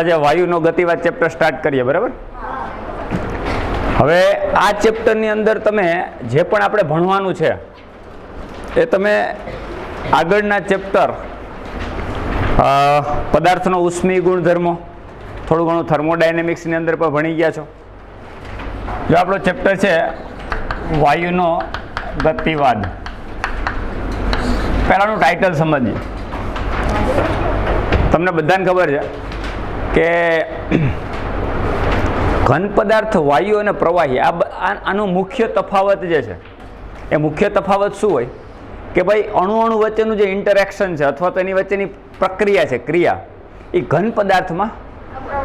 આપણે જે વાયુનો ગતિવાદ chapter start કરીએ, બરાબર? હવે આ ચેપ્ટરની અંદર તમે જે પણ આપણે ભણવાનું છે એ તમે આગળના ચેપ્ટર પદાર્થનો ઉષ્મીય ગુણધર્મો, થોડું ઘણું થર્મોડાયનેમિક્સની અંદર પણ ભણી ગયા છો. જો આપણો ચેપ્ટર છે વાયુનો ગતિવાદ, પહેલાંનું ટાઇટલ સમજીએ. તમને બધાને ખબર છે કે ઘન પદાર્થ, વાયુ અને પ્રવાહી, આનો મુખ્ય તફાવત જે છે એ મુખ્ય તફાવત શું હોય કે ભાઈ અણુ વચ્ચેનું જે ઇન્ટરેક્શન છે અથવા તો એની વચ્ચેની પ્રક્રિયા છે, ક્રિયા, એ ઘન પદાર્થમાં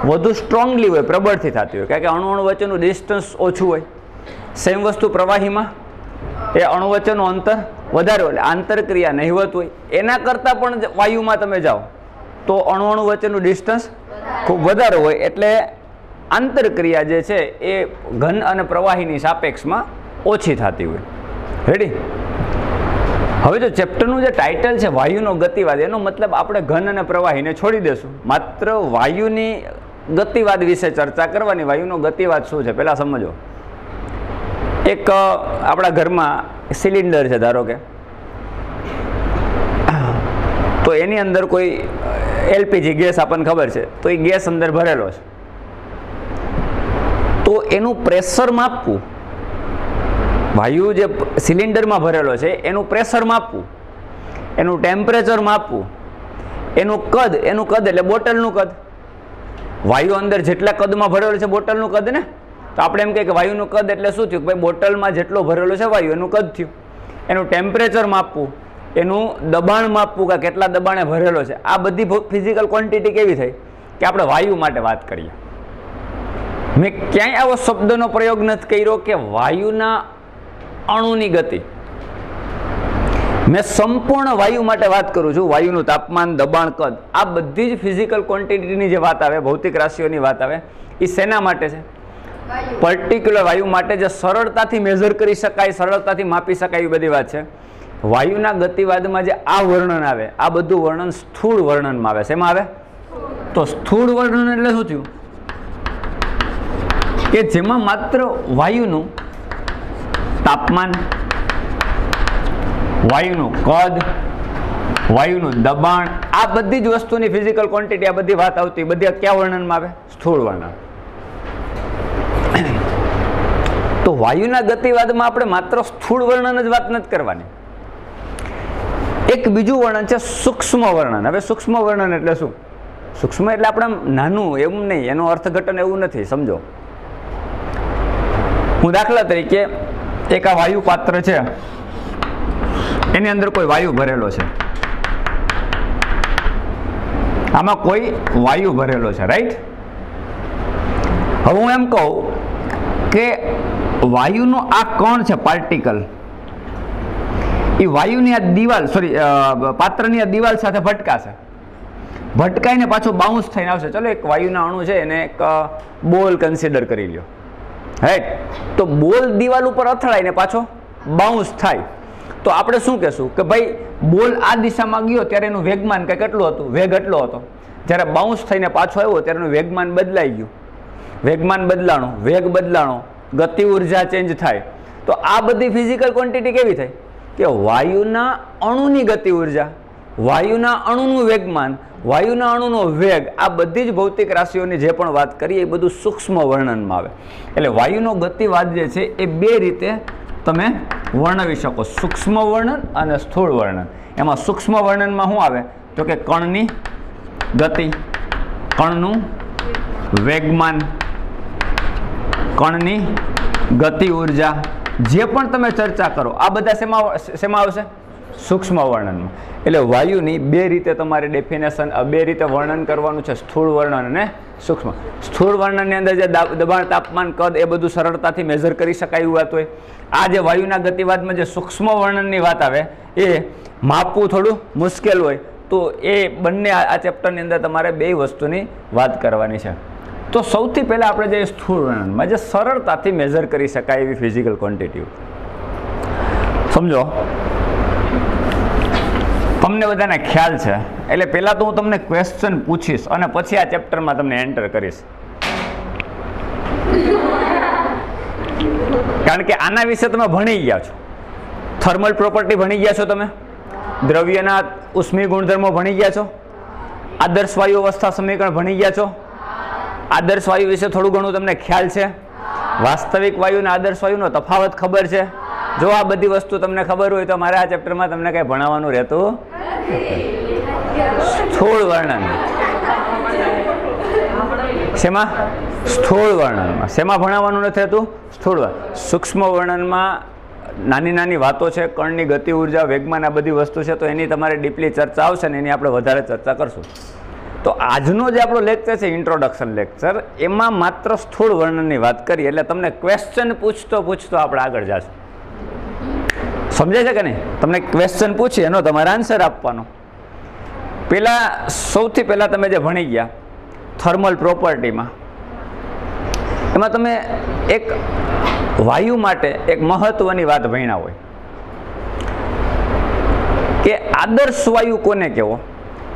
વધુ સ્ટ્રોંગલી હોય, પ્રબળથી થતી હોય, કારણ કે અણુ વચ્ચેનું ડિસ્ટન્સ ઓછું હોય. સેમ વસ્તુ પ્રવાહીમાં, એ અણુ વચ્ચેનું અંતર વધારે હોય, એટલે આંતરક્રિયા નહિવત હોય. એના કરતાં પણ વાયુમાં તમે જાઓ તો અણુ વચ્ચેનું ડિસ્ટન્સ ખૂબ વધારે હોય, એટલે આંતરક્રિયા જે છે એ ઘન અને પ્રવાહીની સાપેક્ષમાં ઓછી થતી હોય. રેડી? હવે જો ચેપ્ટરનું જે ટાઇટલ છે વાયુનો ગતિવાદ, એનો મતલબ આપણે ઘન અને પ્રવાહીને છોડી દેશું, માત્ર વાયુની ગતિવાદ વિશે ચર્ચા કરવાની. વાયુનો ગતિવાદ શું છે પહેલાં સમજો. એક આપણા ઘરમાં સિલિન્ડર છે ધારો કે, તો એની અંદર કોઈ એલપીજી ગેસ આપણને ખબર છે, તો એ ગેસ અંદર ભરેલો છે, તો એનું પ્રેશર માપવું, વાયુ જે સિલિન્ડરમાં ભરેલો છે એનું પ્રેશર માપવું, એનું ટેમ્પરેચર માપવું, એનું કદ એટલે બોટલનું કદ. વાયુ અંદર જેટલા કદમાં ભરેલો છે બોટલનું કદ ને, તો આપણે એમ કહીએ કે વાયુનું કદ એટલે શું થયું કે ભાઈ બોટલમાં જેટલો ભરેલો છે વાયુ એનું કદ થયું. એનું ટેમ્પરેચર માપવું, એનું દબાણ માપવું કે કેટલા દબાણે ભરેલો છે. આ બધી ફિઝિકલ ક્વોન્ટિટી કેવી થઈ કે આપણે વાયુ માટે વાત કરીએ. મેં ક્યાંય આવો શબ્દનો પ્રયોગ નથી કર્યો કે વાયુના અણુની ગતિ. મેં સંપૂર્ણ વાયુ માટે વાત કરું છું. વાયુનું તાપમાન, દબાણ, કદ, આ બધી જ ફિઝિકલ ક્વોન્ટિટીની જે વાત આવે, ભૌતિક રાશિઓની વાત આવે, એ શેના માટે છે? પર્ટિક્યુલર વાયુ માટે, જે સરળતાથી મેઝર કરી શકાય, સરળતાથી માપી શકાય, એવી બધી વાત છે. વાયુના ગતિવાદમાં જે આ વર્ણન આવે, આ બધું વર્ણન સ્થૂળ વર્ણનમાં આવે. શેમાં આવે? તો સ્થૂળ વર્ણન એટલે શું થયું કે જેમાં માત્ર વાયુનું તાપમાન, વાયુનું કદ, વાયુનું દબાણ, આ બધી જ વસ્તુની ફિઝિકલ ક્વોન્ટિટી, આ બધી વાત આવતી, બધી કયા વર્ણનમાં આવે? સ્થૂળ વર્ણન. તો વાયુના ગતિવાદમાં આપણે માત્ર સ્થૂળ વર્ણન જ વાત નથી કરવાની. એક બીજું વર્ણન છે સૂક્ષ્મ વર્ણન. હવે સૂક્ષ્મ વર્ણન એટલે શું? સૂક્ષ્મ એટલે આપણે નાનું એવું નહીં, એનું અર્થઘટન એવું નથી, સમજો. હું દાખલા તરીકે એક આ વાયુ પાત્ર છે, એની અંદર કોઈ વાયુ ભરેલો છે, આમાં કોઈ વાયુ ભરેલો છે, રાઈટ? હવે હું એમ કહું કે વાયુનો આ કણ છે, પાર્ટિકલ, એ વાયુની આ દિવાલ, પાત્રની આ દિવાલ સાથે ભટકાશે, ભટકાઈને પાછો બાઉન્સ થઈને આવશે. ચલો એક વાયુના અણુ છે, એને એક બોલ કન્સિડર કરી લ્યો, રાઈટ? તો બોલ દિવાલ ઉપર અથડાઈને પાછો બાઉન્સ થાય, તો આપણે શું કહેશું કે ભાઈ બોલ આ દિશામાં ગયો ત્યારે એનું વેગમાન કંઈ કેટલું હતું? વેગ એટલો હતો. જ્યારે બાઉન્સ થઈને પાછો આવ્યો ત્યારે એનું વેગમાન બદલાઈ ગયું. વેગમાન બદલાણો, વેગ બદલાણો, ગતિ ઉર્જા ચેન્જ થાય. તો આ બધી ફિઝિકલ ક્વોન્ટિટી કેવી થઈ કે વાયુના અણુની ગતિ ઉર્જા, વાયુના અણુનું વેગમાન, વાયુના અણુનો વેગ, આ બધી જ ભૌતિક રાશિઓની જે પણ વાત કરીએ એ બધું સૂક્ષ્મ વર્ણનમાં આવે. એટલે વાયુનો ગતિવાદ જે છે એ બે રીતે તમે વર્ણવી શકો, સૂક્ષ્મ વર્ણન અને સ્થૂળ વર્ણન. એમાં સૂક્ષ્મ વર્ણનમાં શું આવે તો કે કણની ગતિ, કણનું વેગમાન, કણની ગતિ ઉર્જા, જે પણ તમે ચર્ચા કરો આ બધા શેમાં આવશે? સૂક્ષ્મ વર્ણનમાં. એટલે વાયુની બે રીતે તમારે ડેફિનેશન, બે રીતે વર્ણન કરવાનું છે, સ્થૂળ વર્ણન અને સૂક્ષ્મ. સ્થૂળ વર્ણનની અંદર જે દબાણ, તાપમાન, કદ, એ બધું સરળતાથી મેઝર કરી શકાય એવું વાત હોય. આ જે વાયુના ગતિવાદમાં જે સૂક્ષ્મ વર્ણનની વાત આવે એ માપવું થોડું મુશ્કેલ હોય. તો એ બંને આ ચેપ્ટરની અંદર તમારે બે વસ્તુની વાત કરવાની છે. તો સૌથી પહેલાં આપણે જે સ્થૂળ વર્ણનમાં જે સરળતાથી મેઝર કરી શકાય એવી ફિઝિકલ ક્વોન્ટિટી સમજો. તમને બધાને ખ્યાલ છે, એટલે પહેલાં તો હું તમને ક્વેશ્ચન પૂછીશ અને પછી આ ચેપ્ટરમાં તમને એન્ટર કરીશ, કારણ કે આના વિશે તમે ભણી ગયા છો. થર્મલ પ્રોપર્ટી ભણી ગયા છો, તમે દ્રવ્યના ઉષ્મી ગુણધર્મો ભણી ગયા છો, આદર્શ વાયુ અવસ્થા સમીકરણ ભણી ગયા છો, આદર્શ વાયુ વિશે થોડું ઘણું તમને ખ્યાલ છે, વાસ્તવિક વાયુ અને આદર્શ વાયુનો તફાવત ખબર છે. જો આ બધી વસ્તુ તમને ખબર હોય તો મારા આ ચેપ્ટરમાં તમને કંઈ ભણાવવાનું રહેતું સ્થૂળ વર્ણન. શેમાં? સ્થૂળ વર્ણનમાં. શેમાં ભણાવવાનું નથી રહેતું? સ્થૂળ. સૂક્ષ્મ વર્ણનમાં નાની નાની વાતો છે, કણની ગતિ, ઉર્જા, વેગમાન, આ બધી વસ્તુ છે, તો એની તમારે ડીપલી ચર્ચા આવશે ને એની આપણે વધારે ચર્ચા કરશું. તો આજનો જે આપણો લેક્ચર છે ઇન્ટ્રોડક્શન લેક્ચર, એમાં માત્ર સ્થૂળ વર્ણનની વાત કરી, એટલે તમને ક્વેશ્ચન પૂછતો આપણે આગળ જશું. સમજાય છે કે નહીં? તમને ક્વેશ્ચન પૂછી એનો તમારે આન્સર આપવાનો. સૌથી પહેલાં તમે જે ભણી ગયા થર્મલ પ્રોપર્ટીમાં, એમાં તમે એક વાયુ માટે એક મહત્વની વાત ભણ્યા હોય કે આદર્શ વાયુ કોને કહેવો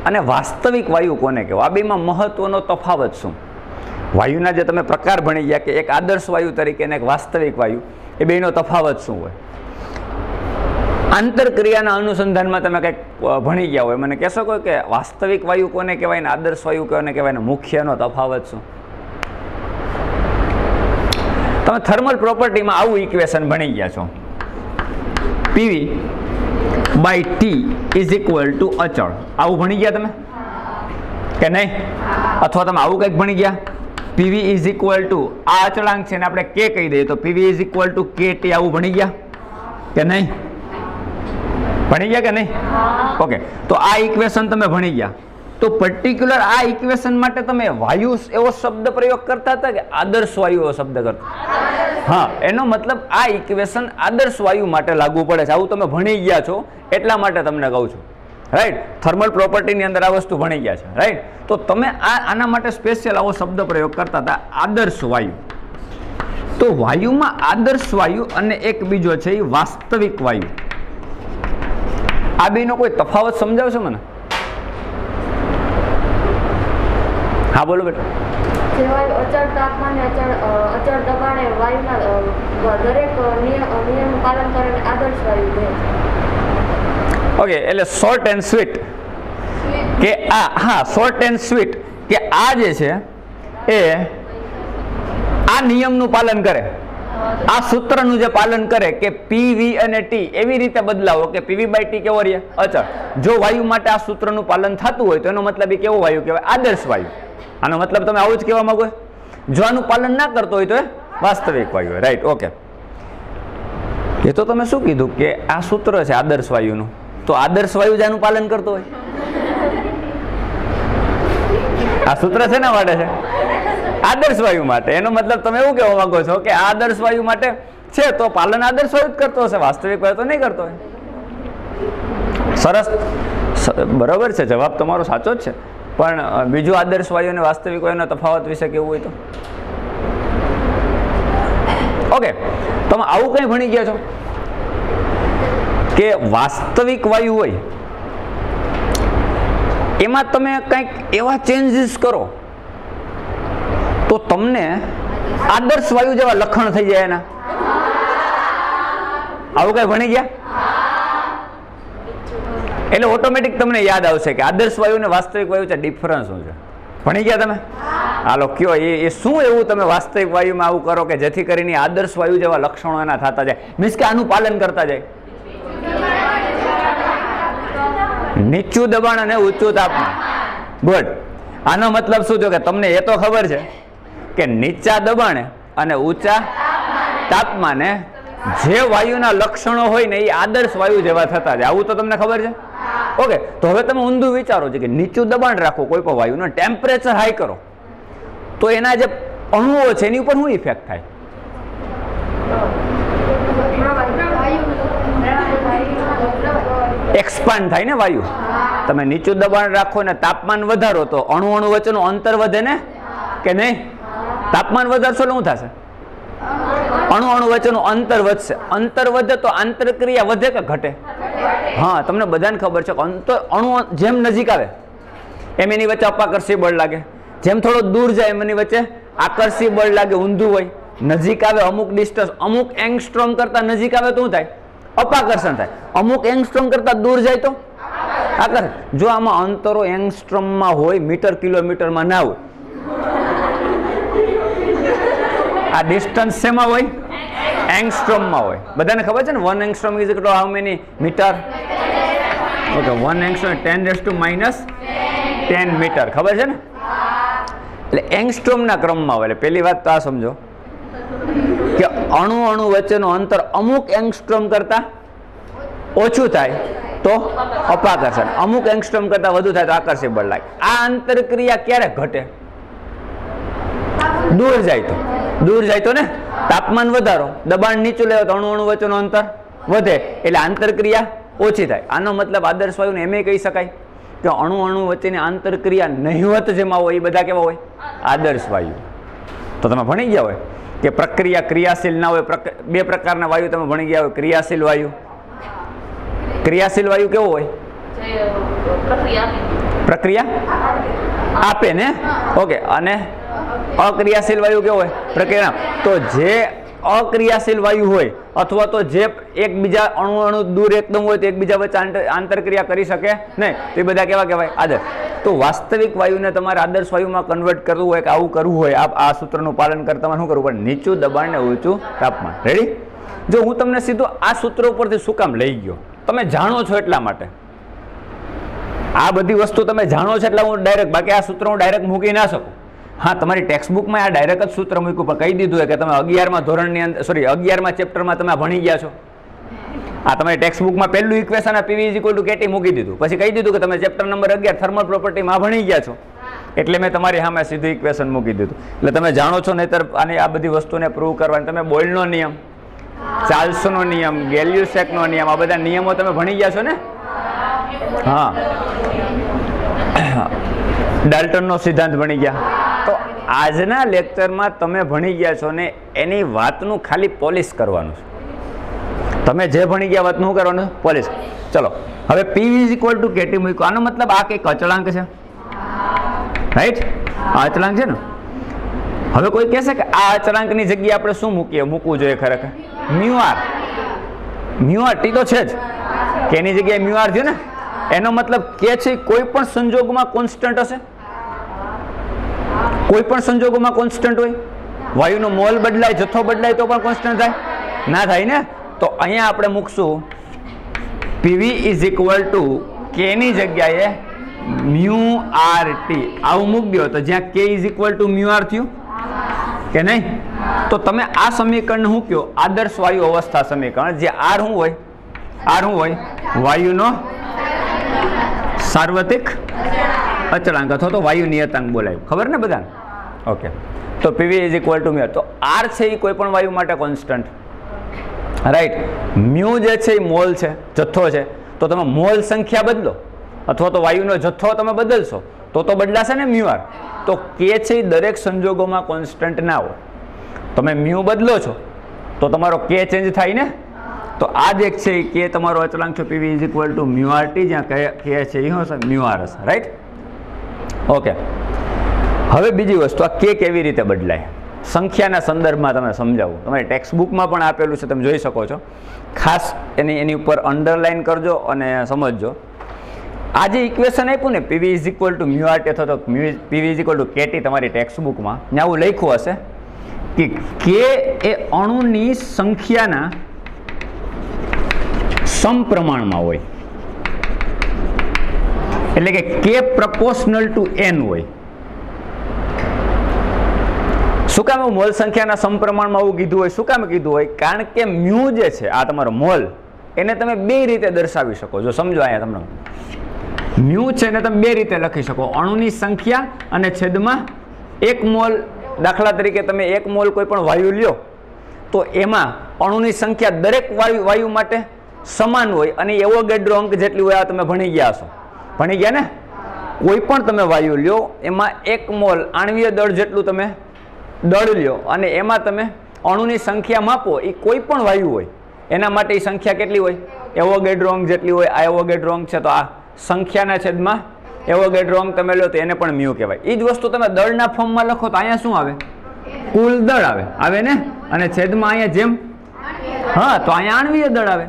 અને વાસ્તવિક વાયુ કોને કહેવો. આ બેમાં મહત્વનો તફાવત શું? વાયુના જે તમે પ્રકાર ભણી ગયા કે એક આદર્શ વાયુ તરીકે અને એક વાસ્તવિક વાયુ, એ બેનો તફાવત શું હોય? આંતરક્રિયાના અનુસંધાનમાં તમે કંઈક ભણી ગયા હોય, મને કહેશો કોઈ કે વાસ્તવિક વાયુ કોને કહેવાય ને આદર્શ વાયુ કોને કહેવાય ને મુખ્યનો તફાવત શું? તમે થર્મલ પ્રોપર્ટીમાં આવું ઇક્વેશન ભણી ગયા છો, PV by T is equal to અચળ. આવું ભણી ગયા તમે કે નહીં? અથવા તમે આવું કંઈક ભણી ગયા, PV ઇઝ ઇક્વલ ટુ આ અચળાંક છે ને આપણે K કહી દઈએ તો PV is equal two KT. આવું ભણી ગયા કે નહીં? ભણી ગયા કે નહીં? ઓકે, તો આ ઇક્વેશન તમે ભણી ગયા. તો પર્ટિક્યુલર આ ઇક્વેશન માટે તમે વાયુ એવો શબ્દ પ્રયોગ કરતા હતા કે આદર્શ વાયુ એવો શબ્દ કરતા? હા, એનો મતલબ આ ઇક્વેશન આદર્શ વાયુ માટે લાગુ પડે છે. આવું તમે ભણી ગયા છો એટલા માટે તમને કહું છું, રાઈટ? થર્મલ પ્રોપર્ટીની અંદર આ વસ્તુ ભણી ગયા છે, રાઈટ? તો તમે આના માટે સ્પેશિયલ આવો શબ્દ પ્રયોગ કરતા હતા, આદર્શ વાયુ. તો વાયુમાં આદર્શ વાયુ અને એક બીજો છે એ વાસ્તવિક વાયુ. આ બેનો કોઈ તફાવત સમજાવશો મને? હા બોલો બેટા. જે વાયુ અચળ તાપમાને અચળ દબાણે વાયુના દરેક નિયમનું પાલન કરીને આદર્શ વાયુ છે. ઓકે, એટલે શોર્ટ એન્ડ સ્વીટ કે શોર્ટ એન્ડ સ્વીટ કે આ જે છે એ આ નિયમનું પાલન કરે, આ સૂત્રનું જે પાલન કરે કે PV અને T એવી રીતે બદલાવો કે PV બાય T કેવો રહે? અચળ. જો વાયુ માટે આ સૂત્રનું પાલન થતું હોય તો એનો મતલબ એ કેવો વાયુ કહેવાય? આદર્શ વાયુ. આનો મતલબ તમે આવું જ કહેવા માંગો? જો આનું પાલન ના કરતો હોય તો એ વાસ્તવિક વાયુ હોય, રાઈટ? ઓકે, એ તો તમે શું કીધું કે આ સૂત્ર છે આદર્શ વાયુનું, તો આદર્શ વાયુ જ આનું પાલન કરતો હોય? આ સૂત્ર છે ને માટે છે આદર્શ વાયુ માટે. એનો મતલબ તમે એવું કહેવા માંગો છો કે આદર્શ વાયુ માટે છે તો પાલન આદર્શ વાયુ જ કરતો હશે, વાસ્તવિક વાયુ તો નહીં કરતો હોય. સરસ, બરોબર છે, જવાબ તમારો સાચો જ છે. પણ બીજું આદર્શ વાયુ અને વાસ્તવિક વાયુનો તફાવત વિશે કેવું હોય તો? ઓકે, તમે આવું કંઈ ભણી ગયા છો કે વાસ્તવિક વાયુ હોય એમાં તમે કંઈક એવા ચેન્જીસ કરો તો તમને આદર્શ વાયુ જેવા લક્ષણ થઈ જાય એના. આવું કઈ ભણી ગયા? એટલે ઓટોમેટિક તમને યાદ આવશે કે આદર્શ વાયુ અને વાસ્તવિક વાયુ છે ડિફરન્સ શું છે. ભણી ગયા તમે? હાલો કયો એ શું એવું તમે વાસ્તવિક વાયુમાં આવું કરો કે જેથી કરીને આદર્શ વાયુ જેવા લક્ષણો એના થતા જાય, મીન્સ કે આનું પાલન કરતા જાય? નીચું દબાણ અને ઊંચું તાપમાન. ગુડ. આનો મતલબ શું થયો કે તમને એ તો ખબર છે કે નીચા દબાણે અને ઊંચા તાપમાને જે વાયુના લક્ષણો હોય ને એ આદર્શ વાયુ જેવા થતા જાય, આવું તો તમને ખબર છે? ઓકે, તો હવે તમે ઊંધું વિચારો છો કે નીચું દબાણ રાખો કોઈ પણ વાયુનો, ટેમ્પરેચર હાઈ કરો તો એના જે અણુઓ છે એની ઉપર શું ઇફેક્ટ થાય? એક્સપાન્ડ થાય ને વાયુ. તમે નીચું દબાણ રાખો ને તાપમાન વધારો તો અણુ વચ્ચેનું અંતર વધે ને કે નહીં? તાપમાન વધારશો એટલે શું થશે? અણુ વચ્ચેનું અંતર વધશે. અંતર વધે તો આંતરક્રિયા વધે કે ઘટે? હા, તમને બધાને ખબર છે કે અણુ જેમ નજીક આવે એમ એની વચ્ચે અપાકર્ષી બળ લાગે, જેમ થોડો દૂર જાય એમ એની વચ્ચે આકર્ષી બળ લાગે. ઊંધું હોય, નજીક આવે અમુક ડિસ્ટન્સ, અમુક એંગસ્ટ્રોમ કરતા નજીક આવે તો શું થાય? અપાકર્ષણ થાય. અમુક એંગસ્ટ્રોમ કરતા દૂર જાય તો આકર્ષણ. જો આમાં અંતરો એંગસ્ટ્રોમમાં હોય, મીટર કિલોમીટરમાં ના હોય. આ ડિસ્ટન્સ શેમાં હોય? એંગસ્ટ્રોમમાં હોય. બધાને ખબર છે ને 1 angstrom is equal to how many metre? Okay, 1 angstrom 10⁻⁻10 metre. ખબર છે ને? એટલે એંગસ્ટ્રોમના ક્રમમાં હોય. એટલે પહેલી વાત તો આ સમજો કે અણુ વચ્ચેનું અંતર અમુક એંગસ્ટ્રોમ કરતા ઓછું થાય તો અપાકર્ષણ, અમુક એંગસ્ટ્રોમ કરતા વધુ થાય તો આકર્ષી બળ લાગે. આ આંતરક્રિયા ક્યારે ઘટે? દૂર જાય તો ને તાપમાન વધારો, દબાણ નીચું લેવો તો અણુ વચ્ચેનું અંતર વધે, એટલે આંતરક્રિયા ઓછી થાય. આનો મતલબ આદર્શ વાયુને એમ કહી શકાય કે અણુ વચ્ચેની આંતરક્રિયા નહિવત જેમાં હોય એ બધા કેવા હોય? આદર્શ વાયુ. તો તમે ભણી ગયા હોય કે પ્રક્રિયા ક્રિયાશીલ ના હોય. બે પ્રકારના વાયુ તમે ભણી ગયા હોય. ક્રિયાશીલ વાયુ, ક્રિયાશીલ વાયુ કેવો હોય? પ્રક્રિયા આપે ને. ઓકે, અને અક્રિયાશીલ વાયુ કેવો હોય? પ્રક્રિયા. તો જે અક્રિયાશીલ વાયુ હોય અથવા તો જે એકબીજા અણુ દૂર એકદમ હોય તો એકબીજા વચ્ચે આંતરક્રિયા કરી શકે નહીં, તો એ બધા કેવા કહેવાય? આદર્શ. તો વાસ્તવિક વાયુને તમારે આદર્શ વાયુમાં કન્વર્ટ કરવું હોય કે આવું કરવું હોય, આ સૂત્રનું પાલન કરતા તમારે શું કરવું પડે? નીચું દબાણ ને ઊંચું તાપમાન. રેડી? જો હું તમને સીધો આ સૂત્ર ઉપરથી શું કામ લઈ ગયો? તમે જાણો છો એટલા માટે. આ બધી વસ્તુ તમે જાણો છો એટલે હું ડાયરેક્ટ, બાકી આ સૂત્ર હું ડાયરેક્ટ મૂકી ના શકું. હા, તમારી ટેક્સ્ટબુકમાં આ ડાયરેક્ટ જ સૂત્ર મૂક્યું, પણ કહી દીધું કે તમે 11મા ધોરણની અંદર 11મા ચેપ્ટરમાં તમે ભણી ગયા છો. આ તમારી ટેક્સ્ટબુકમાં પહેલું ઇક્વેશન આ PV = KT મૂકી દીધું, પછી કહી દીધું કે તમે ચેપ્ટર નંબર 11 થર્મલ પ્રોપર્ટીમાં ભણી ગયા છો, એટલે મેં તમારી સામે સીધું ઇક્વેશન મૂકી દીધું. એટલે તમે જાણો છો. નહીતર આની આ બધી વસ્તુને પ્રૂવ કરવાની તમે બોયલનો નિયમ, ચાર્લ્સનો નિયમ, ગેલ્યુસેકનો નિયમ, આ બધા નિયમો તમે ભણી ગયા છો ને. હા, ડાલ્ટનનો સિદ્ધાંત ભણી ગયા. તો આજના લેક્ચરમાં તમે ભણી ગયા છો ને એની વાતનું ખાલી પોલિશ કરવાનું છે. તમે જે ભણી ગયા વાતનું શું કરવાનું? પોલિશ. ચલો, હવે PV = KT મૂક્યું. આનો મતલબ આ કંઈક અચળાંક છે, રાઈટ? આ અચળાંક છે ને. હવે કોઈ કહેશે કે આ અચળાંકની જગ્યાએ આપણે શું મૂકવું જોઈએ? ખરેખર મ્યુઆર ટી તો છે જ, કે એની જગ્યાએ મ્યુઆર થયું ને. એનો મતલબ કે છે કોઈ પણ સંજોગોમાં કોન્સ્ટન્ટ હશે. કોઈ પણ સંજોગોમાં કોન્સ્ટન્ટ હોય. વાયુનો મોલ બદલાય, જથ્થો બદલાય તો પણ કોન્સ્ટન્ટ થાય? ના થાય ને. તો અહીંયા આપણે મૂકશું PV = K ની જગ્યાએ µRT. આવું મૂક દો તો જ્યાં K = µR થયું કે નહીં? તો તમે આ સમીકરણ શું કહો? આદર્શ વાયુ અવસ્થા સમીકરણ. જે R શું હોય? R શું હોય? વાયુનો સાર્વત્રિક અચળાંક અથવા તો વાયુ નિયતાંક બોલાય. ખબર ને બધાને? ઓકે, તો PV = µR. તો R છે એ કોઈ પણ વાયુ માટે કોન્સ્ટન્ટ, રાઈટ? મ્યુ જે છે એ મોલ છે, જથ્થો છે. તો તમે મોલ સંખ્યા બદલો અથવા તો વાયુનો જથ્થો તમે બદલશો તો બદલાશે ને મ્યુઆર. તો K છે એ દરેક સંજોગોમાં કોન્સ્ટન્ટ ના હોય. તમે મ્યુ બદલો છો તો તમારો K ચેન્જ થાય ને. તો આ જ એક છે એ K તમારો અચળાંક છે. PV = µRT, જ્યાં K છે એ શું હશે? મ્યુઆર હશે, રાઈટ? ઓકે, હવે બીજી વસ્તુ, આ K કેવી રીતે બદલાય? સંખ્યાના સંદર્ભમાં તમે સમજાવું. તમારી ટેક્સ્ટબુકમાં પણ આપેલું છે, તમે જોઈ શકો છો. ખાસ એની ઉપર અંડરલાઈન કરજો અને સમજજો. આ જે ઇક્વેશન આપ્યું ને PV = µRT અથવા તો PV = KT, તમારી ટેક્સ્ટબુકમાં ત્યાં આવું લખ્યું હશે કે K એ અણુની સંખ્યાના સમપ્રમાણમાં હોય. એટલે કે K proportional to N હોય. શું કામ મોલ સંખ્યાના સમપ્રમાણમાં આવું કીધું હોય? શું કામ કીધું હોય? કારણ કે મ્યુ જે છે, આ તમારો મોલ, એને તમે બે રીતે દર્શાવી શકો. જો સમજો, અહીંયા તમને મ્યુ છે એને તમે બે રીતે લખી શકો. અણુની સંખ્યા અને છેદમાં 1 મોલ. દાખલા તરીકે તમે 1 મોલ કોઈ પણ વાયુ લ્યો તો એમાં અણુની સંખ્યા દરેક વાયુ માટે સમાન હોય અને એવોગાડ્રો અંક જેટલી હોય. આ તમે ભણી ગયા હશો. ભણી ગયા ને? કોઈ પણ તમે વાયુ લ્યો એમાં 1 મોલ આણ્વીય દળ જેટલું તમે દળ લ્યો અને એમાં તમે અણુની સંખ્યા માપો. એ કોઈ પણ વાયુ હોય એના માટે એ સંખ્યા કેટલી હોય? એવોગેડ્રોંગ જેટલી હોય આ એવોગેડ્રોંગ છે, તો આ સંખ્યાના છેદમાં એવોગેડ્રોંગ તમે લો તો એને પણ મ્યુ કહેવાય. એ જ વસ્તુ તમે દળના ફોર્મમાં લખો તો અહીંયા શું આવે? કુલ દળ આવે ને, અને છેદમાં અહીંયા જેમ હા તો અહીંયા આણ્વીય દળ આવે.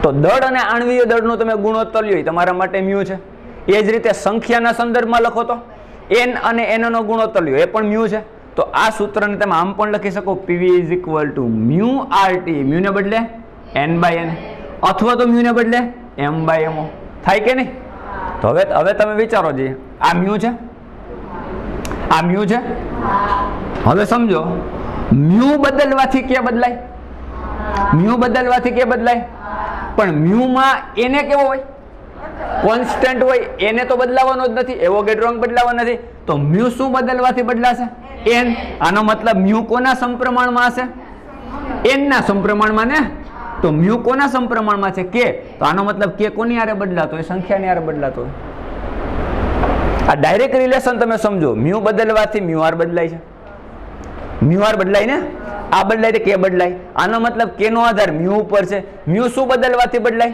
તો દળ અને આણ્વીય દળનું તમે ગુણોત્તર લ્યો તમારા માટે મ્યુ છે. એ જ રીતે સંખ્યાના સંદર્ભમાં લખો તો n અને n નો ગુણોત્તર લ્યો એ પણ મ્યુ છે. તો આ સૂત્રને તમે આમ પણ લખી શકો PV is equal to mu RT, mu ને બદલે n/n, અથવા તો મ્યુ ને બદલે m/mo. થાય કે નહીં? તો હવે તમે વિચારો જી, આ મ્યુ છે, આ મ્યુ છે. હવે સમજો મ્યુ બદલવાથી કે બદલાય? મ્યુ બદલવાથી કે બદલાય? પણ મ્યુમાં એને કેવો હોય? કોન્સ્ટન્ટ હોય. એને તો બદલાવાનો જ નથી, એવોગેડ્રોંગ બદલાવાનો નથી. તો મ્યુ શું બદલવાથી બદલાશે? n. આનો મતલબ મ્યુ કોના સમપ્રમાણમાં હશે? n ના સમપ્રમાણમાં ને. તો મ્યુ કોના સમપ્રમાણમાં છે? કે. તો આનો મતલબ કે કોની હારે બદલાતો હોય? સંખ્યાની હારે બદલાતો હોય. આ ડાયરેક્ટ રિલેશન તમે સમજો. મ્યુ બદલવાથી મ્યુ આર બદલાય છે. મ્યુ આર બદલાય ને, આ બદલાય તો કે બદલાય. આનો મતલબ કે નો આધાર મ્યુ ઉપર છે. મ્યુ શું બદલવાથી બદલાય?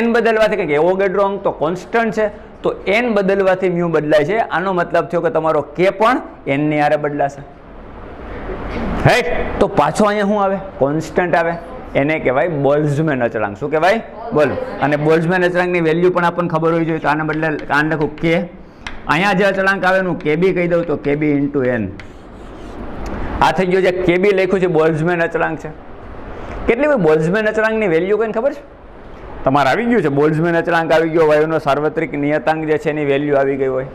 n બદલવાથી. કે એવોગેડ્રોંગ તો કોન્સ્ટન્ટ છે, તો n બદલવાથી મ્યુ બદલાય છે. આનો મતલબ થયો કે તમારો કે પણ n ની હારે બદલાશે. રાઈટ? તો પાછો અહીંયા શું આવે? કોન્સ્ટન્ટ આવે. એને કહેવાય બોલ્ટ્ઝમેન અચળાંક. શું કહેવાય? બોલ. અને બોલ્ટ્ઝમેન અચળાંકની વેલ્યુ પણ આપણને ખબર હોવી જોઈએ. તો આને બદલે આને લખું કે. અહીંયા જે અચળાંક આવે એનું kb કહી દઉં તો kb ઇન્ટુ n. આ થઈ ગયો જે kb લખ્યું છે બોલ્ટ્ઝમેન અચળાંક છે. કેટલી હોય બોલ્ટ્ઝમેન અચળાંકની વેલ્યુ કઈને ખબર છે તમારે? આવી ગયું છે બોલ્ટ્ઝમેન અચળાંક આવી ગયો. વાયુનો સાર્વત્રિક નિયતાંક જે છે એની વેલ્યુ આવી ગઈ હોય.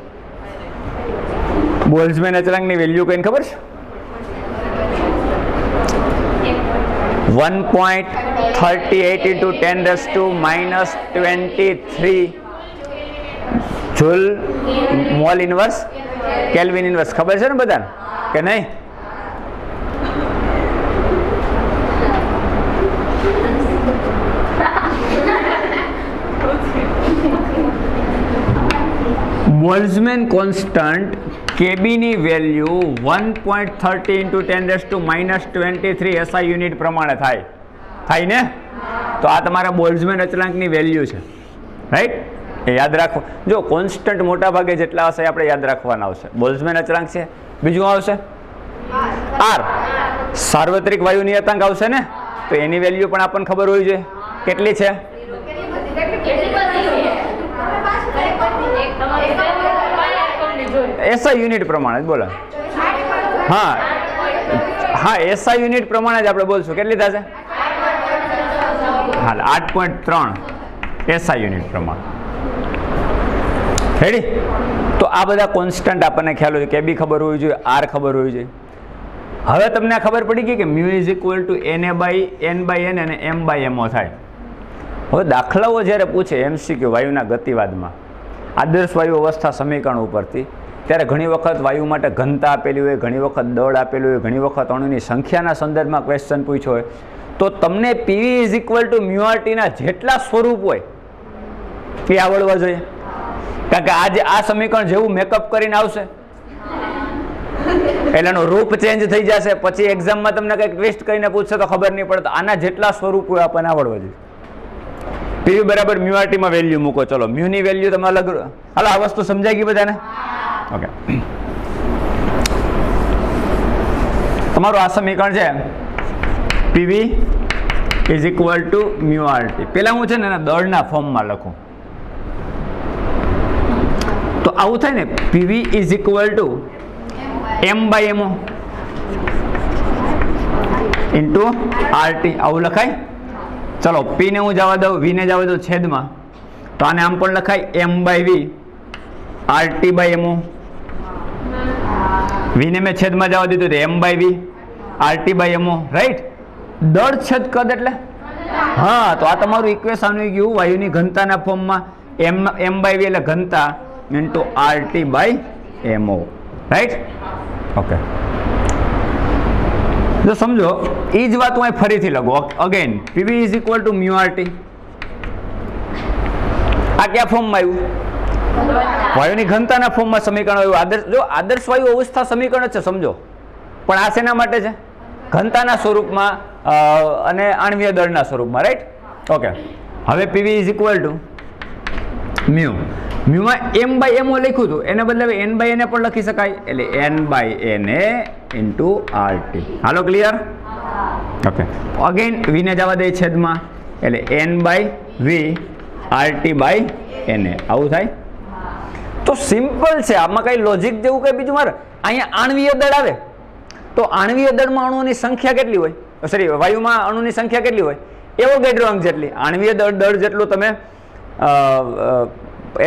બોલ્ટ્ઝમેન અચળાંકની વેલ્યુ કઈને ખબર છે? 1.38 into 10⁻⁻23 joule mall inverse kelvin inverse. ખબર છે ને બધાને કે નહીં? બોલ્ટ્ઝમેન કોન્સ્ટન્ટ kb ની વેલ્યુ 1.30 into 10⁻⁻23 SI યુનિટ પ્રમાણે થાય ને. તો આ તમારા બોલ્ટ્ઝમેન અચળાંકની વેલ્યુ છે. રાઈટ? એ યાદ રાખો. જો કોન્સ્ટન્ટ મોટા ભાગે જેટલા હશે આપણે યાદ રાખવાના આવશે. બોલ્ટ્ઝમેન અચળાંક છે. બીજું આવશે R, સાર્વત્રિક વાયુ નિયતાંક આવશે ને. તો એની વેલ્યુ પણ આપણને ખબર હોવી જોઈએ. કેટલી છે? SI યુનિટ પ્રમાણે જ બોલો. હા SI યુનિટ પ્રમાણે જ આપણે બોલશું. કેટલી થશે? હાલ 8.3 SI યુનિટ પ્રમાણે. રેડી? તો આ બધા કોન્સ્ટન્ટ આપણને ખ્યાલ હોય. kb ખબર હોવી જોઈએ, R ખબર હોવી જોઈએ. હવે તમને ખબર પડી ગઈ કે mu is equal two n/n અને m/mo થાય. હવે દાખલાઓ જ્યારે પૂછે MCQ વાયુના ગતિવાદમાં આદર્શ વાયુ અવસ્થા સમીકરણ ઉપરથી, ત્યારે ઘણી વખત વાયુ માટે ઘનતા આપેલી હોય, ઘણી વખત દળ આપેલું હોય, ઘણી વખત અણુની સંખ્યાના સંદર્ભમાં ક્વેશ્ચન પૂછ્યો હોય, તો તમને PV is equal to mu RT ના જેટલા સ્વરૂપ હોય એ આવડવા જોઈએ. કારણ કે આજે આ સમીકરણ જેવું મેકઅપ કરીને આવશે એટલે એનું રૂપ ચેન્જ થઈ જશે. પછી એક્ઝામમાં તમને કંઈક ટ્વિસ્ટ કરીને પૂછશે તો ખબર નહીં પડે. તો આના જેટલા સ્વરૂપ હોય આપણને આવડવા જોઈએ. PV બરાબર મ્યુ RT માં વેલ્યુ મૂકો. ચલો મ્યુ ની વેલ્યુ તમે અલગ. હાલો આ વસ્તુ સમજાઈ ગઈ બધાને? ઓકે. તમારું આ સમીકરણ છે PV is equal to mu RT. પેલા હું છે ને દળના ફોર્મમાં લખું તો આવું થાય ને. PV is equal two m/mo into RT. આવું લખાય? ચલો P ને હું જવા દઉં, V ને જવા દઉં છેદમાં. તો આને આમ પણ લખાય m/v RT/mo. V ને મેં છેદમાં જવા દીધું તો m/v RT/mo. રાઈટ? દળ છેદ કદ એટલે હા. તો આ તમારું ઇક્વેશન આવી ગયું વાયુની ઘનતાના ફોર્મમાં. m/v એટલે ઘનતા ઇન્ટુ RT/mo. રાઈટ? ઓકે. જો સમજો એ જ વાત હું ફરીથી લખું again. PV is equal to mu RT. આ કયા ફોર્મમાં આવ્યું? વાયુની ઘનતાના ફોર્મમાં સમીકરણ આવ્યું. જો આદર્શ વાયુ અવસ્થા સમીકરણ જ છે સમજો. પણ આ શેના માટે છે? ઘનતાના સ્વરૂપમાં અને આણ્વીય દળના સ્વરૂપમાં. રાઈટ? ઓકે, હવે PV is equal to mu. મ્યુમાં એમ બાય એમઓ લખ્યું હતું, એને બદલે હવે એન બાય એને પણ લખી શકાય, એટલે N by N A into RT. હાલો ક્લિયર? ઓકે, અગેન વીને જવા દે છેદમાં, એટલે N by V RT by N A. આવું થાય? તો સિમ્પલ છે, આમાં કઈ લોજિક જેવું કઈ બીજું મારે. અહીંયા આણવીય દળ આવે તો આણવીય દળમાં અણુઓની સંખ્યા કેટલી હોય, સોરી વાયુમાં અણુની સંખ્યા કેટલી હોય? એવોગેડ્રો અંક જેટલી. આણવીય દળ જેટલું તમે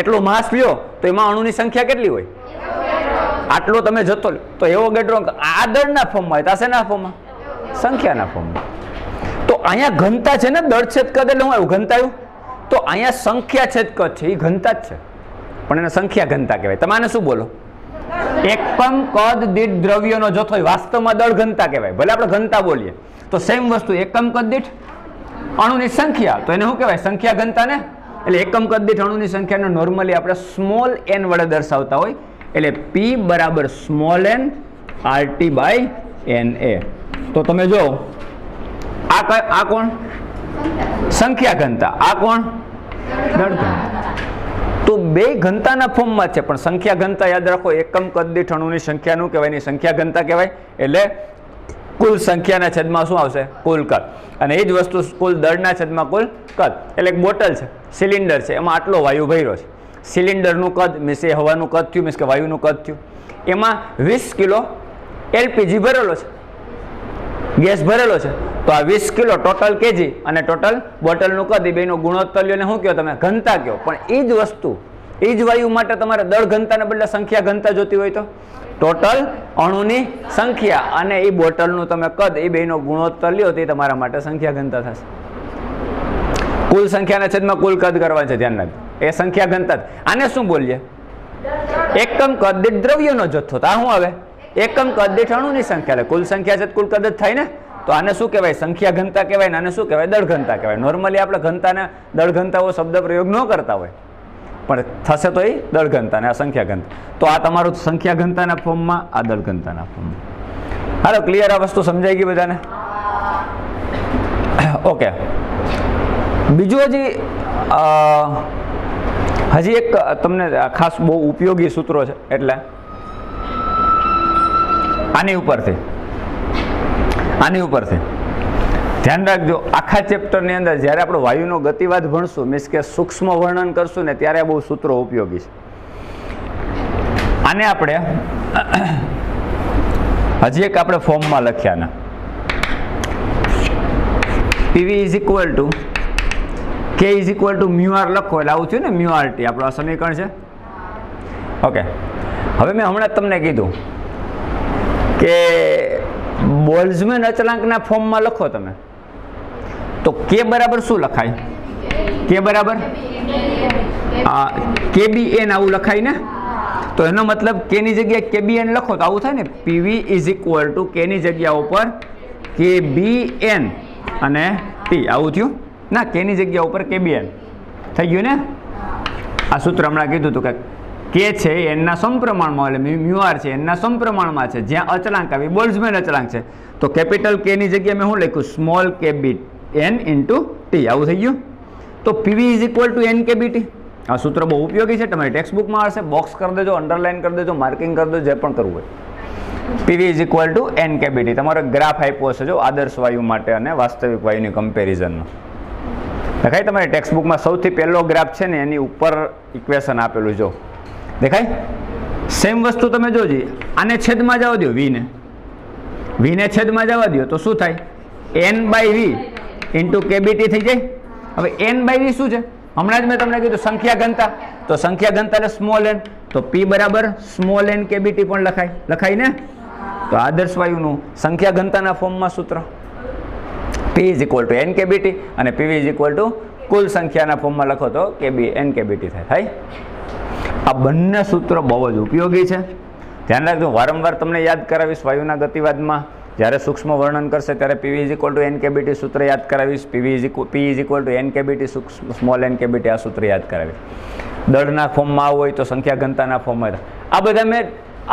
એટલો માસ લ્યો તો એમાં અણુની સંખ્યા કેટલી હોય? આટલો તમે જથ્થો લો તો એવોગેડ્રો અંક આ દળના ફોર્મમાં હોય, તાસેના ફોર્મમાં? સંખ્યાના ફોર્મમાં. તો અહીંયા ઘનતા છે ને, દળ છેદ કદ એટલે હું આવ્યું ઘનતા આવ્યું. તો અહીંયા સંખ્યા છેદ કદ છે, એ ઘનતા જ છે, પણ એને સંખ્યા ઘનતા કહેવાય. તમારે શું બોલો? એકમ કદ દીઠ દ્રવ્યનો જથ્થો હોય, વાસ્તવમાં દળ ઘનતા કહેવાય. ભલે આપણે ઘનતા બોલીએ તો સેમ વસ્તુ, એકમ કદ દીઠ અણુની સંખ્યા, તો એને શું કહેવાય? સંખ્યા ઘનતા ને. એટલે એકમ કદ દીઠ અણુની સંખ્યાને નોર્મલી આપણે સ્મોલ એન વડે દર્શાવતા હોય, એટલે પી બરાબર small N RT by N A. તો તમે જો આ કોણ? સંખ્યા ઘનતા. આ કોણ? દળ ઘનતા. તો બે ઘનતાના ફોર્મમાં છે, પણ સંખ્યા ઘનતા યાદ રાખો, એકમ કદ દીઠ અણુની સંખ્યાનું કહેવાય, એની સંખ્યા ઘનતા કહેવાય. એટલે કુલ સંખ્યાના છેદમાં શું આવશે? કુલ કદ. અને એ જ વસ્તુ કુલ દળના છેદમાં કુલ કદ. એટલે એક બોટલ છે, સિલિન્ડર છે, એમાં આટલો વાયુ ભર્યો છે. સિલિન્ડરનું કદ મીન્સ એ હવાનું કદ થયું, મીન્સ કે વાયુનું કદ થયું. એમાં 20 કિલો એલપીજી ભરેલો છે, ગેસ ભરેલો છે. તો આ 20 કિલો ટોટલ કેજી અને ટોટલ બોટલનું કદ, એ બેનો ગુણોત્તર લ્યો ને શું કહો તમે? ઘનતા કહો. પણ એ જ વસ્તુ, એ જ વાયુ માટે તમારે દળ ઘનતાને બદલે સંખ્યા ઘનતા જોતી હોય તો ટોટલ અણુની સંખ્યા અને એ બોટલનું તમે કદ, એ બેનો ગુણોત્તર લ્યો તો એ તમારા માટે સંખ્યા ઘનતા થશે. કુલ સંખ્યાના છેદમાં કુલ કદ કરવાનું છે, ધ્યાન રાખજો. એ સંખ્યા ઘનતા. આને શું બોલીએ? એકમ કદ દીઠ દ્રવ્યનો જથ્થો. તો આ શું આવે? એકમ કદ દીઠ અણુની સંખ્યા. એટલે કુલ સંખ્યા છે કુલ કદ જ થાય ને. તો આને શું કહેવાય? સંખ્યા ઘનતા કહેવાય ને આને શું કહેવાય? દળ ઘનતા કહેવાય. નોર્મલી આપણે ઘનતાને દળ ઘનતાઓ શબ્દ પ્રયોગ ન કરતા હોય, પણ થશે તો એ દળ ઘનતા ને આ સંખ્યા ઘનતા. તો આ તમારું સંખ્યા ઘનતાના ફોર્મમાં, આ દળ ઘનતાના ફોર્મમાં. હાલો ક્લિયર? આ વસ્તુ સમજાઈ ગઈ બધાને? ઓકે, બીજું હજી એક તમને ખાસ બહુ ઉપયોગી સૂત્રો છે, એટલે આની ઉપરથી ધ્યાન રાખજો. આખા ચેપ્ટરની અંદર જ્યારે આપણે વાયુનો ગતિવાદ ભણશું, મીન્સ કે સૂક્ષ્મ વર્ણન કરશું ને, ત્યારે બહુ સૂત્રો ઉપયોગી છે. આને આપણે હજી એક આપણે ફોર્મમાં લખ્યા ને, PV is equal to K is equal to mu R લખો, એટલે આવું થયું ને, મ્યુ આર ટી આપણું આ સમીકરણ છે. ઓકે, હવે મેં હમણાં તમને કીધું કે બોલ્ઝમેન અચળાંકના ફોર્મમાં લખો તમે તો કે બરાબર શું લખાય? કે બરાબર KBN આવું લખાય ને. તો એનો મતલબ કેની જગ્યાએ KBN લખો તો આવું થાય ને, પીવી ઇઝ ઇક્વલ ટુ કેની જગ્યા ઉપર KBN અને T. આવું થયું ના? કેની જગ્યા ઉપર KBN થઈ ગયું ને. આ સૂત્ર હમણાં કીધું હતું કે કે છે એનના સમપ્રમાણમાં, એટલે મ્યુ આર છે એનના સમપ્રમાણમાં છે. જ્યાં અચળાંક આવી બોલ્ઝમેન અચળાંક છે તો કેપિટલ કે ની જગ્યાએ મેં શું લખ્યું? Small KBN into T. આવું થઈ ગયું. તો PV is equal two NKBT. આ સૂત્ર બહુ ઉપયોગી છે, તમારી ટેક્સ્ટબુકમાં આવશે. બોક્સ કરી દેજો, અંડરલાઇન કરી દેજો, માર્કિંગ કરી દેજો, જે પણ કરવું હોય. PV is equal two NKBT. તમારો ગ્રાફ આપ્યો હશે જો, આદર્શ વાયુ માટે અને વાસ્તવિક વાયુની કમ્પેરિઝનનો. દેખાય તમારી ટેક્સ્ટબુકમાં સૌથી પહેલો ગ્રાફ છે ને, એની ઉપર ઇક્વેશન આપેલું જો દેખાય. સેમ વસ્તુ તમે જોજી, આને છેદમાં જવા દો, વીને છેદમાં જવા દો તો શું થાય? N/V ઇન્ટુ KBT થઈ જાય. હવે N/V શું છે? હમણાં જ મેં તમને કીધું સંખ્યા ઘનતા. તો સંખ્યા ઘનતા એટલે સ્મોલ n, તો P બરાબર સ્મોલ n KBT પણ લખાય ને. તો આદર્શ વાયુનું સંખ્યા ઘનતાના ફોર્મમાં સૂત્ર P is equal two NKBT અને PV ઇઝ ઇક્વલ ટુ કુલ સંખ્યાના ફોર્મમાં લખો તો NKBT થાય. આ બંને સૂત્રો બહુ જ ઉપયોગી છે, ધ્યાન રાખજો. વારંવાર તમને યાદ કરાવીશ વાયુના ગતિવાદમાં, જ્યારે સૂક્ષ્મ વર્ણન કરશે ત્યારે PV is equal two NKBT સૂત્ર યાદ કરાવીશ. P is equal two NKBT small NKBT આ સૂત્ર યાદ કરાવીશ. દળના ફોર્મમાં આવું હોય તો સંખ્યા ઘનતાના ફોર્મમાં. આ બધા મેં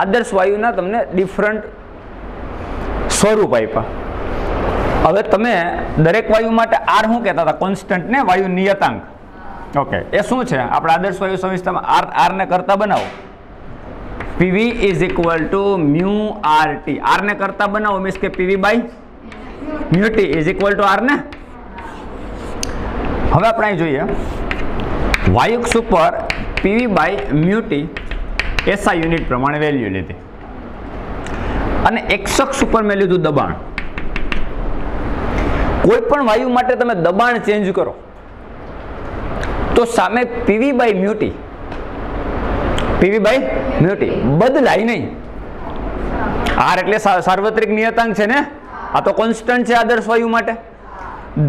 આદર્શ વાયુના તમને ડિફરન્ટ સ્વરૂપ આપ્યા. હવે તમે દરેક વાયુ માટે આર શું કહેતા હતા? કોન્સ્ટન્ટ ને વાયુ નિયતાંક. ઓકે, એ શું છે? આપણે આદર્શ વાયુ સંવિસ્થામાં આર ને કરતા બનાવો. PV is equal to mu R T. R ને કરતા બનાવો મીન્સ કે PV by mu T is equal to R ને. હવે આપણે અહીં જોઈએ વાયુક્ષ ઉપર PV by mu T SI unit પ્રમાણે વેલ્યુ લીધી અને એક્સક્ષ ઉપર મેં લીધું દબાણ. કોઈ પણ વાયુ માટે તમે દબાણ ચેન્જ કરો તો સામે પીવી બાય મ્યુટી બદલાય નહીં. આર એટલે સાર્વત્રિક નિયતાંક છે ને, આ તો કોન્સ્ટન્ટ છે આદર્શ વાયુ માટે.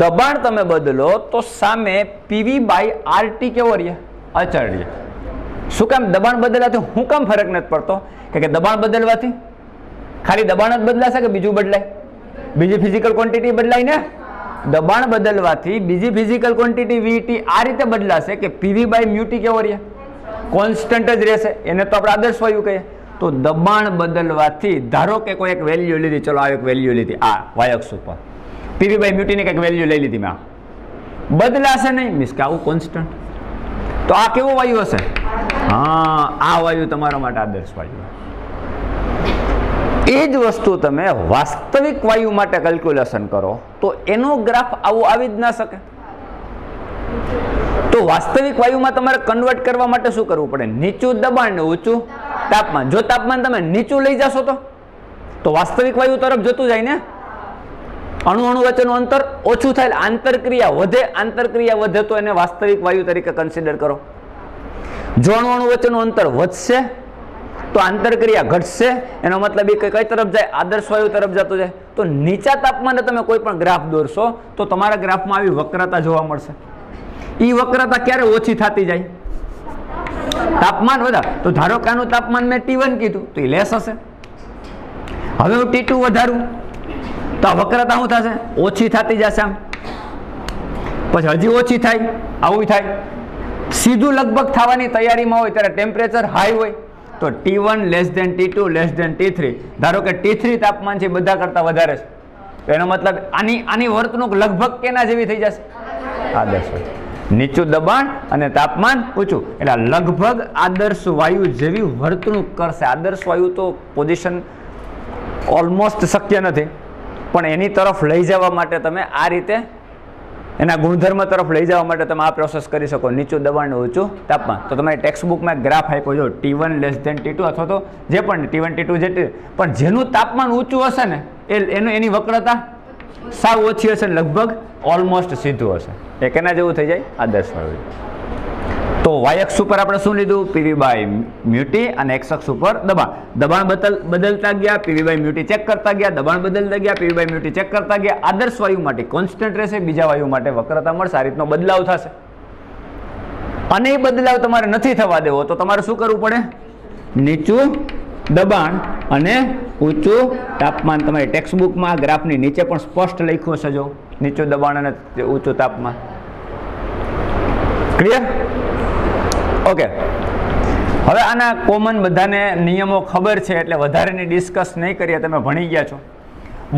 દબાણ તમે બદલો તો સામે પીવી બાય આરટી કેવો રહે? અચળ રહે. શું કામ? દબાણ બદલાથી શું કામ ફરક નથી પડતો? કે દબાણ બદલવાથી ખાલી દબાણ જ બદલાશે કે બીજું બદલાય? બીજી ફિઝિકલ ક્વોન્ટિટી બદલાય ને. દબાણ બદલવાથી બીજી ફિઝિકલ ક્વોન્ટિટી વીટી આ રીતે બદલાશે કે પીવી બાય મ્યુટી કેવો રહે? કોન્સ્ટન્ટ જ રહેશે. એને તો આપણે આદર્શ વાયુ કહીએ. તો દબાણ બદલવાથી ધારો કે કોઈ એક વેલ્યુ લીધી, ચલો આ એક વેલ્યુ લીધી, આ વાયક્ષ ઉપર પીવી બાય મ્યુટીની કંઈક વેલ્યુ લઈ લીધી મેં, બદલાશે નહીં મીન્સ કે આવું કોન્સ્ટન્ટ. તો આ કેવો વાયુ હશે? હા, આ વાયુ તમારા માટે આદર્શ વાયુ. એ જ વસ્તુ તમે વાસ્તવિક વાયુ માટે કેલ્ક્યુલેશન કરો તો એનો ગ્રાફ આવો આવી જ ના શકે. તો વાસ્તવિક વાયુમાં તમારે કન્વર્ટ કરવા માટે શું કરવું પડે? નીચું દબાણ ને ઊંચું તાપમાન. જો તાપમાન તમે નીચું લઈ જશો તો વાસ્તવિક વાયુ તરફ જતું જાય ને. અણુ વચ્ચેનું અંતર ઓછું થાય, આંતરક્રિયા વધે તો એને વાસ્તવિક વાયુ તરીકે કન્સિડર કરો. જો અણુ વચ્ચેનું અંતર વધશે તો આંતરક્રિયા ઘટશે. એનો મતલબ એ કઈ તરફ જાય? આદર્શ વાયુ તરફ જતો જાય. તો નીચા તાપમાને તમે કોઈ પણ ગ્રાફ દોરશો તો તમારા ગ્રાફમાં આવી વક્રતા જોવા મળશે. એ વક્રતા ક્યારે ઓછી થતી જાય? તાપમાન વધારે. તો ધારો કે આનું તાપમાન મેં T1 કીધું તો એ લેસ હશે. હવે હું T2 વધારું તો આ વક્રતા શું થશે? ઓછી થતી જશે. આમ પછી હજી ઓછી થાય, આવું થાય. સીધું લગભગ થવાની તૈયારીમાં હોય ત્યારે ટેમ્પરેચર હાઈ હોય તો T1 less than T2 less than T3. ધારો કે T3 તાપમાન છે બધા કરતા વધારે છે તો એનો મતલબ આની વર્તણૂક લગભગ કેના જેવી થઈ જશે? આદર્શ વાયુ. નીચું દબાણ અને તાપમાન ઊંચું એટલે લગભગ આદર્શ વાયુ જેવી વર્તણૂક કરશે. આદર્શ વાયુ તો પોઝિશન ઓલમોસ્ટ શક્ય નથી, પણ એની તરફ લઈ જવા માટે તમે આ રીતે એના ગુણધર્મ તરફ લઈ જવા માટે તમે આ પ્રોસેસ કરી શકો. નીચું દબાણ ને ઊંચું તાપમાન. તો તમારી ટેક્સ્ટ બુકમાં ગ્રાફ આપ્યો જો T1 લેસ ધેન T2 અથવા તો જે પણ T1 T2 જે પણ જેનું તાપમાન ઊંચું હશે ને એની વક્રતા સાવ ઓછી હશે, લગભગ ઓલમોસ્ટ સીધું હશે. એ કેના જેવું થઈ જાય? આદર્શ વાયુ. તો વાયક્ષ ઉપર આપણે શું લીધું? પીવી બાય મ્યુટી અને એક્સ અક્ષ ઉપર દબાણ બદલતા ગયા, પીવી બાય મ્યુટી ચેક કરતા ગયા, દબાણ બદલતા ગયા, પીવી બાય મ્યુટી ચેક કરતા ગયા. આદર્શ વાયુ માટે કોન્સ્ટન્ટ રહેશે, બીજા વાયુ માટે વક્રતા મળશે. આ રીતનો બદલાવ થશે. અને એ બદલાવ તમારે નથી થવા દેવો તો તમારે શું કરવું પડે? નીચું દબાણ અને ઊંચું તાપમાન. તમારી ટેક્સ્ટ બુકમાં ગ્રાફની નીચે પણ સ્પષ્ટ લખ્યું હશે જો નીચું દબાણ અને ઊંચું તાપમાન. ક્લિયર? ઓકે. હવે આના કોમન બધાને નિયમો ખબર છે એટલે વધારેની ડિસ્કસ નહીં કરીએ. તમે ભણી ગયા છો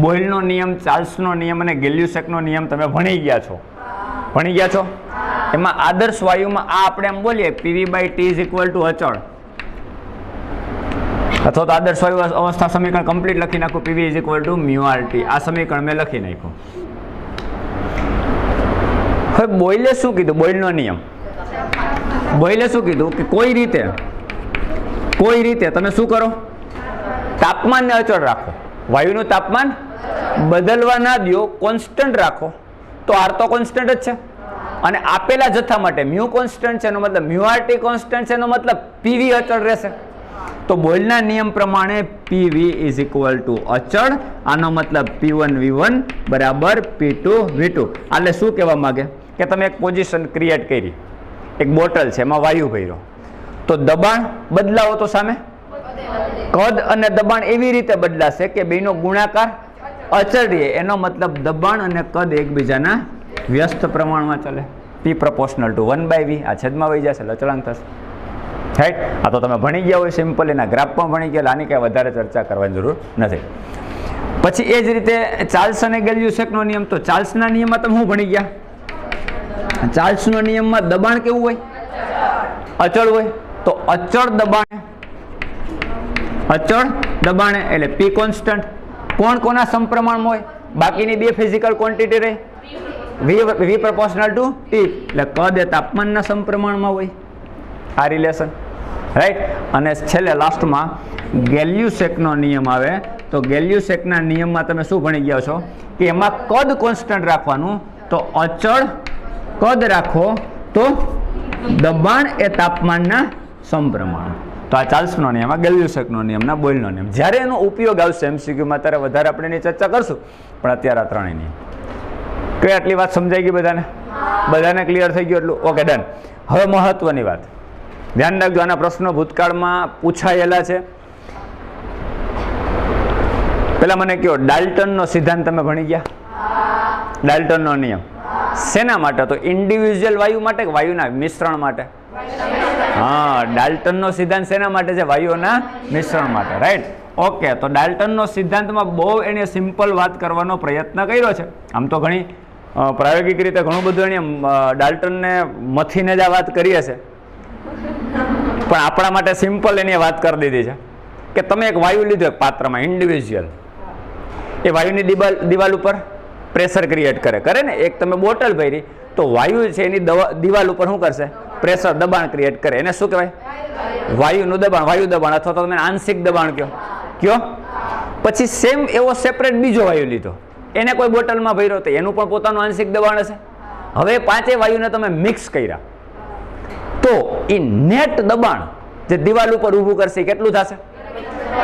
બોયલનો નિયમ, ચાર્લ્સનો નિયમ અને ગેલ્યુસેકનો નિયમ તમે ભણી ગયા છો. એમાં આદર્શ વાયુમાં આ આપણે એમ બોલીએ PV by T is equal to અચળ, અથવા તો આદર્શ વાયુ અવસ્થા સમીકરણ કમ્પ્લીટ લખી નાખું. PV is equal to mu R T. આ સમીકરણ મેં લખી નાખ્યું. હવે બોયલે શું કીધું? બોયલનો નિયમ બોયલે શું કીધું કે કોઈ રીતે તમે શું કરો? તાપમાનને અચળ રાખો. વાયુનું તાપમાન બદલવા ના દો, કોન્સ્ટન્ટ રાખો. તો આર તો કોન્સ્ટન્ટ જ છે અને આપેલા જથ્થા માટે મ્યુ કોન્સ્ટન્ટ છે એનો મતલબ મ્યુ આર ટી કોન્સ્ટન્ટ છે એનો મતલબ પીવી અચળ રહેશે. તો બોયલના નિયમ પ્રમાણે પીવી ઇઝ ઇક્વલ ટુ અચળ. આનો મતલબ P1 V1 બરાબર P2 V2. એટલે શું કહેવા માંગે કે તમે એક પોઝિશન ક્રિએટ કરી, એક બોટલ છે એમાં વાયુ ભર્યો, તો દબાણ બદલાવો તો સામે કદ અને દબાણ એવી રીતે બદલાશે કે બેનો ગુણાકાર અચળ રહે. એનો મતલબ દબાણ અને કદ એકબીજાના વ્યસ્ત પ્રમાણમાં ચાલે. P proportional to 1/V. આ છેદમાં વહી જશે, અચળાંક થશે. રાઈટ? આ તો તમે ભણી ગયા હોય સિમ્પલ, એના ગ્રાફ પણ ભણી ગયા, આની કાંઈ વધારે ચર્ચા કરવાની જરૂર નથી. પછી એ જ રીતે ચાર્લ્સ અને ગેલ્યુસેકનો નિયમ. તો ચાર્લ્સના નિયમમાં તમે શું ભણી ગયા? ચાર્લ્સનો નિયમમાં દબાણ કેવું હોય? અચળ હોય. તો અચળ દબાણે એટલે પી કોન્સ્ટન્ટ. કોણ કોના સમપ્રમાણમાં હોય? બાકીની બે ફિઝિકલ ક્વોન્ટિટી રહે વી પ્રપોર્શનલ ટુ ટી, એટલે કદ એ તાપમાનના સમપ્રમાણમાં હોય. આ રિલેશન રાઈટ. અને છેલ્લે લાસ્ટમાં ગેલ્યુસેકનો નિયમ આવે. તો ગેલ્યુસેકના નિયમમાં તમે શું ભણી ગયા છો કે એમાં કદ કોન્સ્ટન્ટ રાખવાનું. તો અચળ કદ રાખો તો દબાણ એ તાપમાનના સમપ્રમાણ. તો આ ચાર્લ્સનો નિયમ, આ ગેલ્યુસેકનો નિયમ, ના બોયલનો નિયમ. જ્યારે એનો ઉપયોગ આવશે એમસીક્યુમાં ત્યારે વધારે આપણે એની ચર્ચા કરશું, પણ અત્યારે આ ત્રણેય નિયમ. કઈ આટલી વાત સમજાઈ ગઈ બધાને? બધાને ક્લિયર થઈ ગયું એટલું? Okay, done. હવે મહત્વની વાત ધ્યાન રાખજો, આના પ્રશ્નો ભૂતકાળમાં પૂછાયેલા છે. પેલા મને કહો, ડાલ્ટનનો સિદ્ધાંત તમે ભણી ગયા? ડાલ્ટનનો નિયમ શેના માટે? તો ઇન્ડિવિજ્યુઅલ વાયુ માટે કે વાયુના મિશ્રણ માટે? હા, ડાલ્ટનનો સિદ્ધાંત શેના માટે છે? વાયુઓના મિશ્રણ માટે, રાઈટ. ઓકે, તો ડાલ્ટનનો સિદ્ધાંતમાં બહુ એને સિમ્પલ વાત કરવાનો પ્રયત્ન કર્યો છે. આમ તો ઘણી પ્રાયોગિક રીતે ઘણું બધું એને ડાલ્ટનને મથીને જ આ વાત કરીએ છે, પણ આપણા માટે સિમ્પલ એની વાત કરી દીધી છે કે તમે એક વાયુ લીધો એક પાત્રમાં ઇન્ડિવિજ્યુઅલ, એ વાયુની દિવાલ ઉપર પ્રેશર ક્રિએટ કરે ને. એક તમે બોટલ ભરી તો વાયુ છે એની દિવાલ ઉપર શું કરશે? પ્રેશર, દબાણ ક્રિએટ કરે. એને શું કહેવાય? વાયુનું દબાણ, વાયુ દબાણ, અથવા તો તમે આંશિક દબાણ કયો. પછી સેમ એવો સેપરેટ બીજો વાયુ લીધો, એને કોઈ બોટલમાં ભર્યો તો એનું પણ પોતાનું આંશિક દબાણ હશે. હવે પાંચેય વાયુને તમે મિક્સ કર્યા તો એ નેટ દબાણ જે દિવાલ ઉપર ઊભું કરશે કેટલું થશે?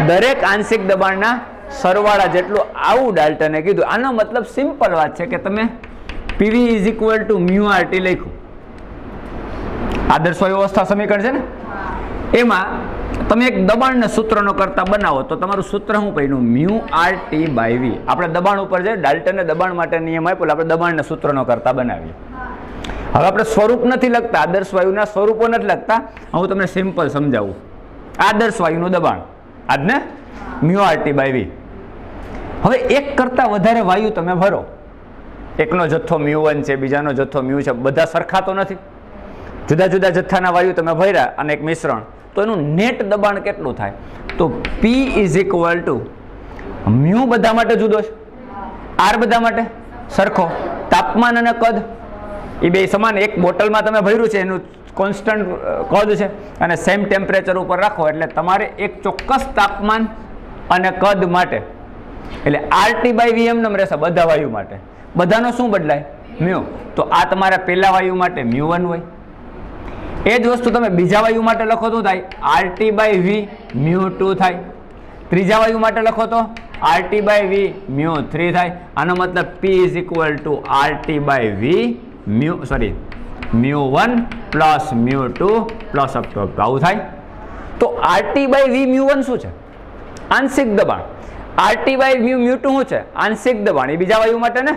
દરેક આંશિક દબાણના સરવાળા જેટલું. આવું ડાલ્ટને કીધું. આનો મતલબ સિમ્પલ વાત છે કે તમે PV is equal to mu RT લખ્યું. આદર્શ વાયુ અવસ્થા સમીકરણ છે ને, એમાં તમે એક દબાણને સૂત્રનો કરતા બનાવો તો તમારું સૂત્ર શું પડ્યું? Mu RT by V. આપણે દબાણ ઉપર છે, ડાલ્ટને દબાણ માટે નિયમ આપ્યો, આપણે દબાણને સૂત્રનો કરતા બનાવીએ. હવે આપણે સ્વરૂપ નથી લખતા, આદર્શ વાયુના સ્વરૂપો નથી લખતા. હું તમને સિમ્પલ સમજાવું. આદર્શ વાયુનું દબાણ આજને મ્યુ RT બાય V. હવે એક કરતા વધારે વાયુ તમે ભરો, એકનો જથ્થો મ્યુ1 છે, બીજાનો જથ્થો મ્યુ છે, બધા સરખા તો નથી. જુદા જુદા જથ્થાના વાયુ તમે ભર્યા અને એક મિશ્રણ, તો એનું નેટ દબાણ કેટલું થાય? તો P is equal to mu બધા માટે જુદો છે, R બધા માટે સરખો, તાપમાન અને કદ એ બે સમાન. એક બોટલમાં તમે ભર્યું છે એનું કોન્સ્ટન્ટ કદ છે અને સેમ ટેમ્પરેચર ઉપર રાખો એટલે તમારે એક ચોક્કસ તાપમાન અને કદ માટે એટલે RT બાય V એમને રહેશે બધા વાયુ માટે. બધાનો શું બદલાય? મ્યુ. તો આ તમારા પહેલા વાયુ માટે મ્યુ1 હોય. એ જ વસ્તુ તમે બીજા વાયુ માટે લખો તો થાય RT બાય V મ્યુ2 થાય. ત્રીજા વાયુ માટે લખો તો RT બાય V મ્યુ3 થાય. આનો મતલબ P is equal to RT by V mu one plus mu two plus up to આવું થાય. તો RT બાય V મ્યુ1 શું છે? આંશિક દબાણ. RT બાય મ્યુ2 શું છે? આંશિક દબાણ. એ બીજા વાયુ માટે ને.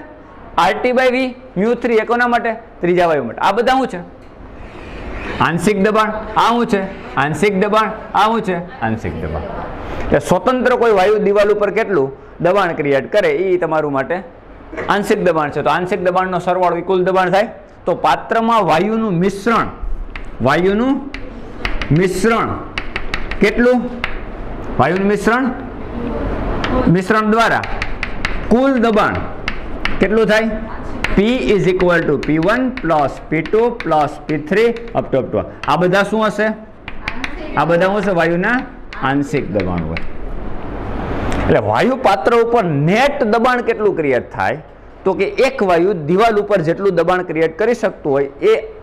RT બાય V મ્યુ3 એ કોના માટે? ત્રીજા વાયુ માટે. આ બધા શું છે? આંશિક દબાણ. આ શું છે? આંશિક દબાણ. આ શું છે? આંશિક દબાણ. એટલે સ્વતંત્ર કોઈ વાયુ દિવાલ ઉપર કેટલું દબાણ ક્રિએટ કરે એ તમારું માટે આંશિક દબાણ છે. તો આંશિક દબાણનો સરવાળો કુલ દબાણ થાય. તો પાત્રમાં વાયુનું મિશ્રણ કેટલું? વાયુનું મિશ્રણ દ્વારા કુલ દબાણ કેટલું થાય? P is equal two P1 plus P2 plus P3 up to. આ બધા શું હશે? આ બધા શું છે? વાયુના આંશિક દબાણ હોય. એટલે વાયુ પાત્ર ઉપર નેટ દબાણ કેટલું ક્રિએટ થાય? તો કે એક વાયુ દિવાલ ઉપર જેટલું દબાણ ક્રિએટ કરી શકતું હોય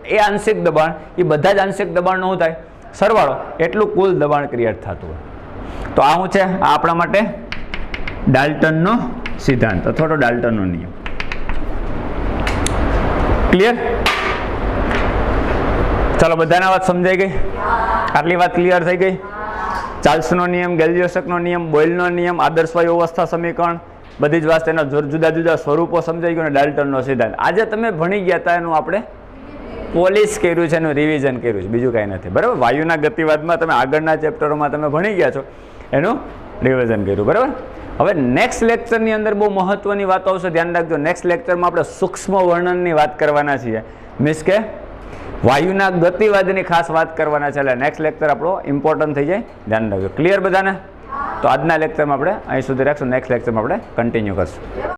એ આંશિક દબાણ, એ બધા જ આંશિક દબાણનો શું થાય? સરવાળો, એટલું કુલ દબાણ ક્રિએટ થતું હોય. તો આ શું છે? આ આપણા માટે ડાલ્ટનનો સિદ્ધાંત અથવા તો ડાલ્ટનનો નિયમ. ક્લિયર? ચાલો, બધાને વાત સમજાઈ ગઈ? આટલી વાત ક્લિયર થઈ ગઈ? ચાર્લ્સનો નિયમ, ગેલ્યુસેકનો નિયમ, બોયલનો નિયમ, આદર્શ વાયુ અવસ્થા સમીકરણ, બધી જ વાત એના જુદા જુદા સ્વરૂપો સમજાઈ ગયું. અને ડાલ્ટનનો સિદ્ધાંત આજે તમે ભણી ગયા હતા, એનું આપણે પોલિશ કર્યું છે, એનું રિવિઝન કર્યું છે, બીજું કાંઈ નથી. બરાબર? વાયુના ગતિવાદમાં તમે આગળના ચેપ્ટરોમાં તમે ભણી ગયા છો, એનું રિવિઝન કર્યું, બરાબર. હવે નેક્સ્ટ લેક્ચરની અંદર બહુ મહત્વની વાતો આવશે, ધ્યાન રાખજો. નેક્સ્ટ લેક્ચરમાં આપણે સૂક્ષ્મ વર્ણનની વાત કરવાના છીએ, મીન્સ કે વાયુના ગતિવાદની ખાસ વાત કરવાના છે. એટલે નેક્સ્ટ લેક્ચર આપણો ઇમ્પોર્ટન્ટ થઈ જાય, ધ્યાન રાખજો. ક્લિયર બધાને? તો આજના લેક્ચરમાં આપણે અહીં સુધી રાખશું, નેક્સ્ટ લેક્ચરમાં આપણે કન્ટિન્યુ કરશું.